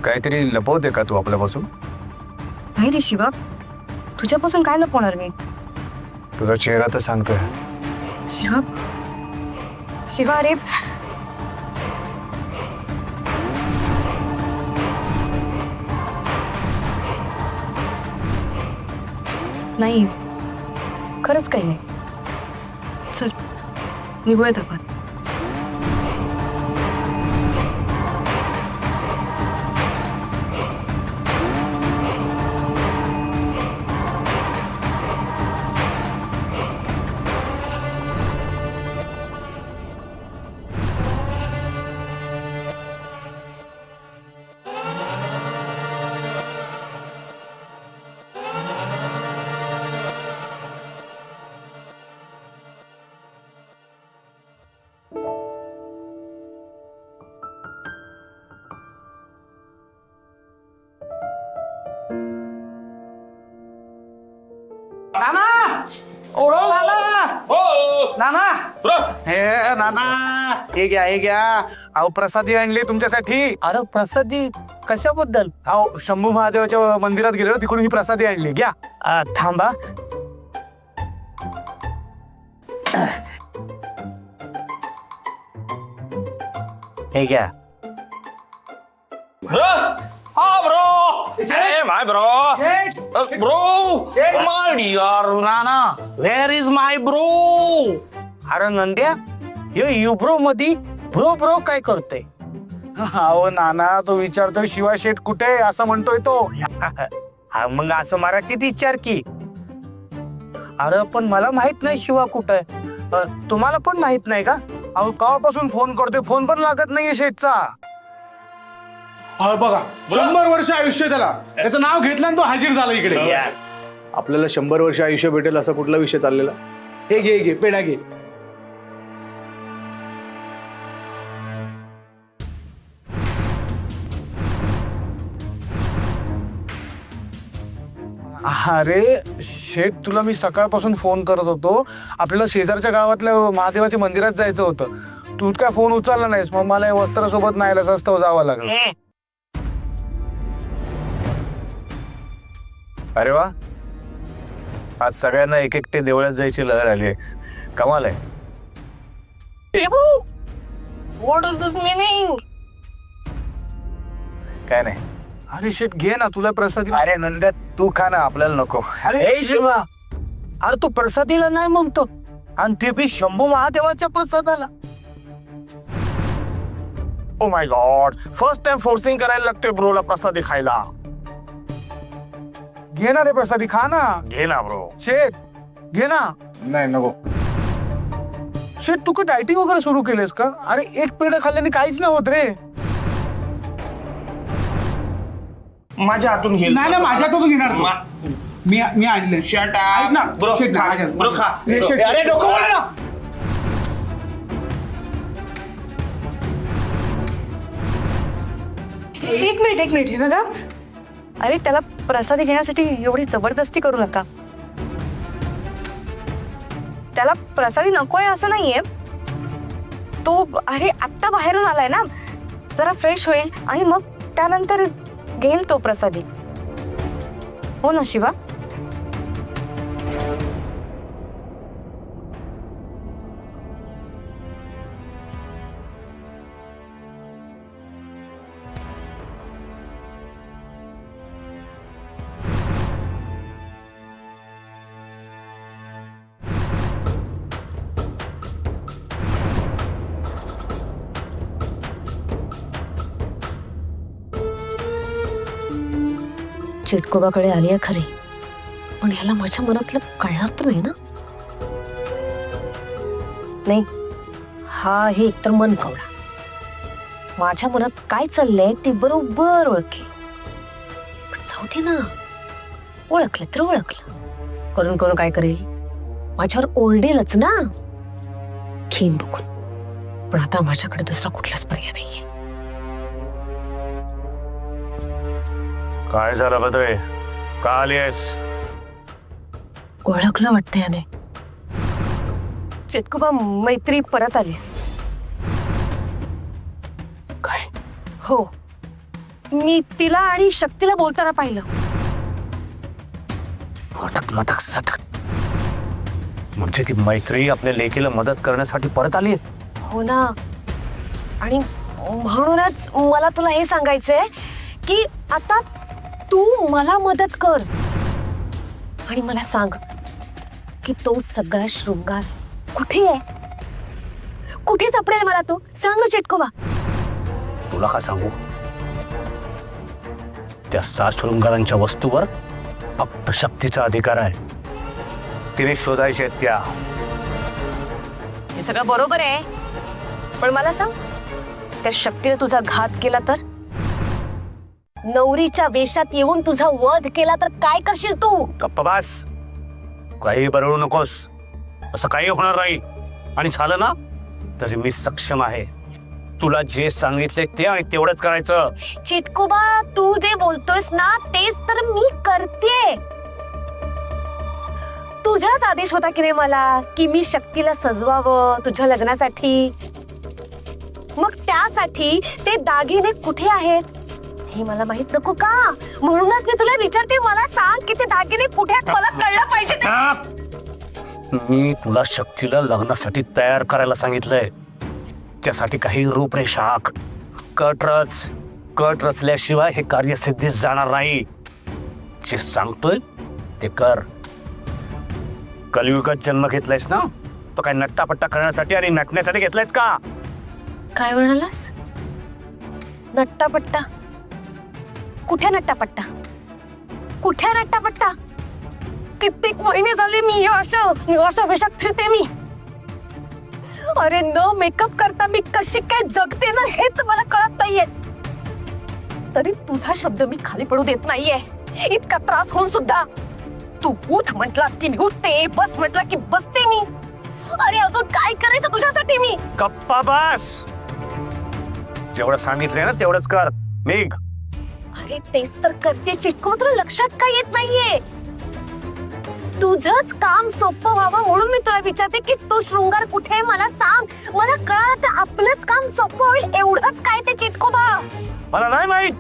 काहीतरी लपवते का तू आपल्यापासून? नाही रे शिवा, तुझ्यापासून काय लपवणार मी? तुझा चेहरा तर सांगतोय. शिवा, शिवा अरे नाही, खरंच काही नाही. चल निघूयात आपण. नाना, ओळो नाना, नाना, हे नाना, हे घ्या. अहो प्रसादी आणली तुमच्यासाठी. अरे प्रसादी कशाबद्दल? अहो शंभू महादेवाच्या मंदिरात गेलो तिकडून ही प्रसादी आणली. घ्या. थांबा. हे घ्या. my bro. Bro, my dear Nana, where is my bro? अरे नंद्या, हे युब्रो मध्ये ब्रो ब्रो काय करते? अहो नाना, तो विचारतोय शिवा शेठ कुठे असं म्हणतोय तो. मग असं मराठीत विचार की. अरे पण मला माहित नाही शिवा कुठे. तुम्हाला पण माहित नाही का? अहो केव्हापासून फोन करतोय, फोन पण लागत नाहीये शेठचा. अहो बघा, 100 वर्ष आयुष्य त्याला, त्याचं नाव घेतलं आणि तो हाजीर झाला इकडे. आपल्याला 100 वर्ष आयुष्य भेटेल असा कुठला विषय चाललेला? हे घे पेढा घे. अरे शेठ, तुला मी सकाळपासून फोन करत होतो. आपल्याला शेजारच्या गावातल्या महादेवाच्या मंदिरात जायचं होतं. तू काय फोन उचलला नाहीस, मग मला वस्त्रासोबत नाही रस्त्यावर जावं लागलं. अरे वा, आज सगळ्यांना एक एकटे देवळात जायची लहर आली आहे. कमाल आहे. What is this meaning? काय नाही. अरे शेठ, घे ना, तुला प्रसादी. अरे नंद्या, तू खा ना, आपल्याला नको. अरे शिवा, अरे तू प्रसादीला नाही म्हणतो आणि ते बी शंभू महादेवाच्या प्रसादाला. Oh my God, first time forcing करायला लागतोय ब्रोला प्रसादी खायला. घे ना रे प्रसादी, खा ना. घे ना ब्रो. शेठ घे ना. नाही नको. शेठ, तू का डायटिंग वगैरे सुरू केलेस का? अरे एक पेढा खाल्ल्याने काहीच नाही होत रे. माझ्या हातून घे. नाही माझ्या तो घेणार तो. मी आणले. शट ऐक ना, ब्रो, शेठ, खा माझ्या- ब्रो, खा. हे शेठ, अरे डोकं वळलं ना. एक मिनिट हे बघा. अरे त्याला प्रसादी घेण्यासाठी एवढी जबरदस्ती करू नका. त्याला प्रसादी नकोय असं नाहीये. तो अरे आत्ता बाहेरून आलाय ना, जरा फ्रेश होईल आणि मग त्यानंतर घेईल तो प्रसादी. हो ना शिवा? चिटकोबाकडे आली आहे खरी, पण ह्याला माझ्या मनातलं कळणार तर नाही ना? नाही, हा हे एकतर मन फावडा. माझ्या मनात काय चाललंय ते बरोबर ओळखे. पण जाऊ दे ना, ओळखलं तर ओळखलं. करून करून काय करेल? माझ्यावर ओरडेलच ना. घेईन बघून, पण आता माझ्याकडे दुसरा कुठलाच पर्याय नाहीये. काय झालं बद्रे? का आलीस? ओळखलं वाटतं याने. चितकुबा, मैत्री परत आली. काय? हो, मी तिला आणि शक्तीला बोलताना पाहिलं. अटक मटक सटक. म्हणजे ती मैत्री आपल्या लेकीला मदत करण्यासाठी परत आली. हो ना. आणि म्हणूनच मला तुला हे सांगायचंय की आता तू मला मदत कर आणि मला सांग की तो सगळा शृंगार कुठे आहे? कुठे सापडेल मला तो? सांग ना चिटकोबा. तुला काय सांगू, त्या 7 शृंगारांच्या वस्तूवर फक्त शक्तीचा अधिकार आहे. तिने शोधायचे आहेत त्या. हे सगळं बरोबर आहे, पण मला सांग, त्या शक्तीने तुझा घात केला तर? नवरीच्या वेशात येऊन तुझा वध केला तर काय करशील तू? गप्पा बास. काही बरळू नकोस. असं काही होणार नाही. आणि झालं ना तरी मी सक्षम आहे. तुला जे सांगितले ते आणि तेवढंच करायचं. चिटकोबा, तू जे बोलतोयस ना तेच तर मी करते. तुझाच आदेश होता की रे मला की मी शक्तीला सजवावं तुझ्या लग्नासाठी. मग त्यासाठी ते दागिने कुठे आहेत हे मला माहित नको का? म्हणूनच मी तुला विचारते, मला सांग की ते दागिने कुठे आहेत, मला कळलं पाहिजे ते. मी तुला शक्तीला लग्नासाठी तयार करायला सांगितलंय. त्यासाठी काही रूपरेषा आख. कट रचल्याशिवाय हे कार्य सिद्धीस जाणार नाही. जे सांगतोय ते कर. कलियुगात जन्म घेतलायस ना, तो काय नट्टापट्टा करण्यासाठी आणि नटण्यासाठी घेतलायस का? काय म्हणालास? नट्टापट्टा? कुठे नट्टापट्टा? कुठे नट्टापट्टा? कित्येक महिने झाले मी अशा वेशात फिरते मी. अरे न मेकअप करता मी कशी काय जगते ना हेच मला कळत नाहीये. तरी तुझा शब्द मी खाली पडू देत नाहीये. इतका त्रास होऊन सुद्धा तू उठ म्हटलास की मी उठते, बस म्हटला की बसते मी. अरे अजून काय करायचं तुझ्यासाठी मी? गप्पा बस. जेवढं सांगितलंय ना तेवढंच कर. निघ. अरे तेच तर करते चिटको, तुला लक्षात काय येत नाहीये? तुझंच काम सोपं व्हावं म्हणून मी तुला विचारते की तो शृंगार कुठे आहे मला सांग. मला कळलं तर आपलंच काम सोपं होईल. एवढंच काय ते चिटकोबा? मला नाही माहित.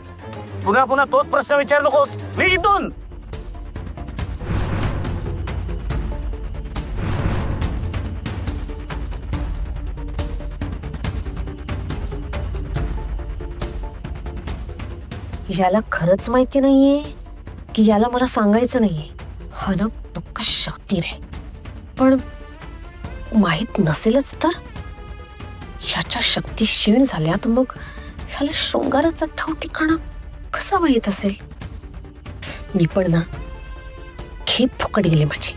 पुन्हा पुन्हा तोच प्रश्न विचार नकोस. निघ इथून. याला खरंच माहिती नाहीये की याला मला सांगायचं नाहीये. हा ना पक्का शक्ती रे. पण माहित नसेलच तर? याच्या शक्ती क्षीण झाल्या तर मग ह्याला शृंगाराचा ठाव ठिकाणा कसा माहित असेल? मी पण ना खेप फुकट गेले माझी.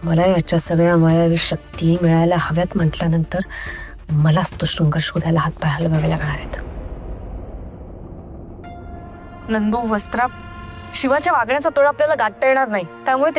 मला याच्या सगळ्या मायावी शक्ती मिळायला हव्यात म्हटल्यानंतर मलाच तो शृंगार शोधायला हात पाय हलवावे लागणार आहेत. नंदू, वस्त्रा, शिवाच्या वागण्याचा तोड आपल्याला गाठता येणार नाही, त्यामुळे